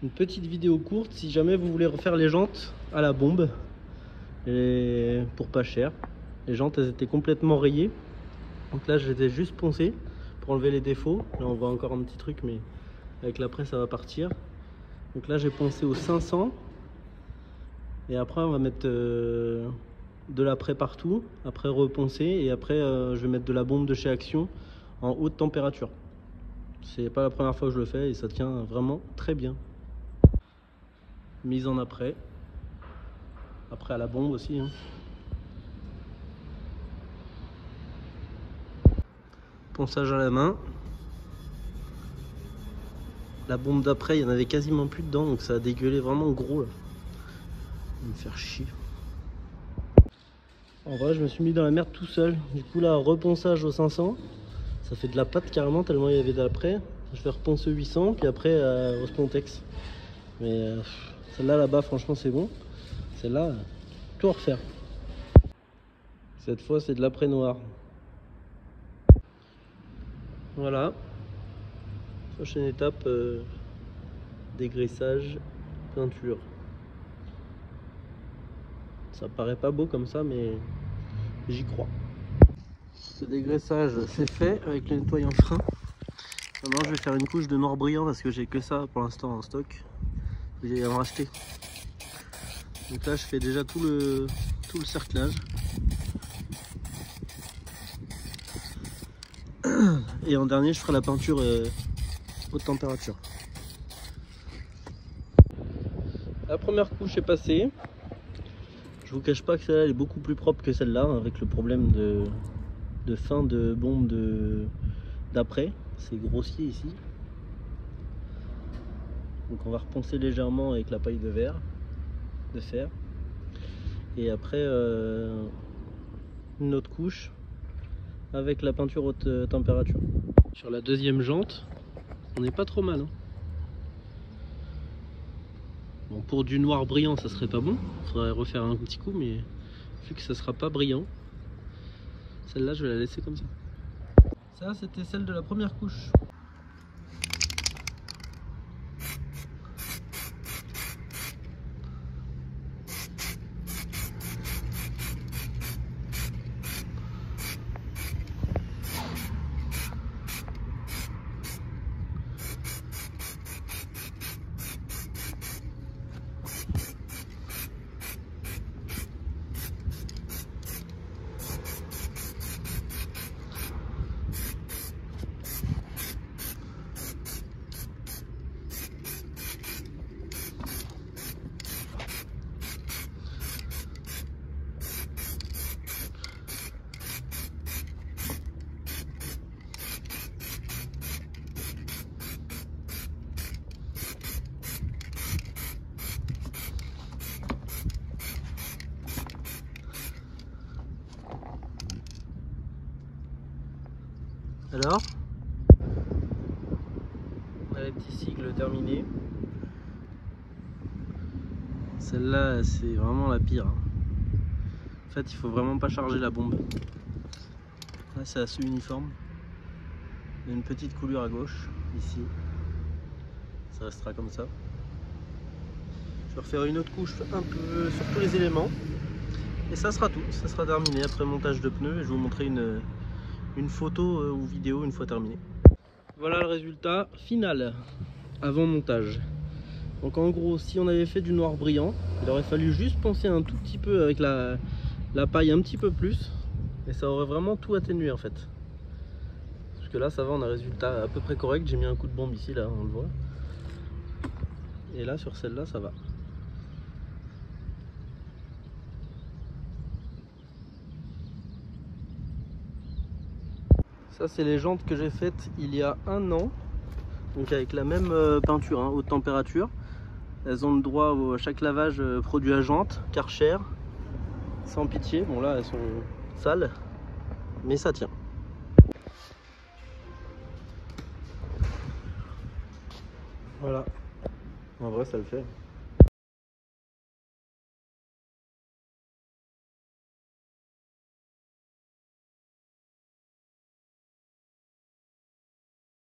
Une petite vidéo courte si jamais vous voulez refaire les jantes à la bombe et pour pas cher. Les jantes elles étaient complètement rayées, donc là je les ai juste poncées pour enlever les défauts. Là on voit encore un petit truc, mais avec l'après ça va partir. Donc là j'ai poncé au 500 et après on va mettre de l'après partout, après reponcer et après je vais mettre de la bombe de chez Action en haute température. C'est pas la première fois que je le fais et ça tient vraiment très bien. Mise en après à la bombe aussi hein. Ponçage à la main. La bombe d'après il y en avait quasiment plus dedans, donc ça a dégueulé vraiment gros là. Il va me faire chier. En vrai je me suis mis dans la merde tout seul. Du coup là reponçage au 500, ça fait de la pâte carrément tellement il y avait d'après. Je vais reponcer 800 puis après au Spontex. Mais celle-là là-bas franchement c'est bon. Celle-là, tout à refaire. Cette fois c'est de l'après noir. Voilà. Prochaine étape, dégraissage, peinture. Ça paraît pas beau comme ça mais j'y crois. Ce dégraissage c'est fait avec le nettoyant frein. Maintenant je vais faire une couche de noir brillant parce que j'ai que ça pour l'instant en stock. Je vais en racheter. Donc là je fais déjà tout le cerclage. Et en dernier je ferai la peinture haute température. La première couche est passée. Je vous cache pas que celle-là est beaucoup plus propre que celle-là avec le problème de fin de bombe d'après. C'est grossier ici. Donc on va reponcer légèrement avec la paille de fer. Et après une autre couche avec la peinture haute température. Sur la deuxième jante, on n'est pas trop mal hein. Bon, pour du noir brillant ça serait pas bon, il faudrait refaire un petit coup, mais vu que ça sera pas brillant, celle-là je vais la laisser comme ça. Ça c'était celle de la première couche. Alors, on a les petits cycles terminés. Celle-là, c'est vraiment la pire. En fait, il faut vraiment pas charger la bombe. Là, c'est assez uniforme. Il y a une petite coulure à gauche, ici. Ça restera comme ça. Je vais refaire une autre couche un peu sur tous les éléments. Et ça sera tout. Ça sera terminé après montage de pneus. Et je vais vous montrer une photo ou vidéo une fois terminé. Voilà le résultat final avant montage. Donc en gros, si on avait fait du noir brillant, il aurait fallu juste poncer un tout petit peu avec la paille un petit peu plus et ça aurait vraiment tout atténué en fait. Parce que là ça va, on a un résultat à peu près correct. J'ai mis un coup de bombe ici, là on le voit. Et là sur celle-là ça va. Ça c'est les jantes que j'ai faites il y a 1 an. Donc avec la même peinture, hein, haute température. Elles ont le droit à chaque lavage produit à jante, Karcher, sans pitié. Bon là elles sont sales, mais ça tient. Voilà, en vrai ça le fait.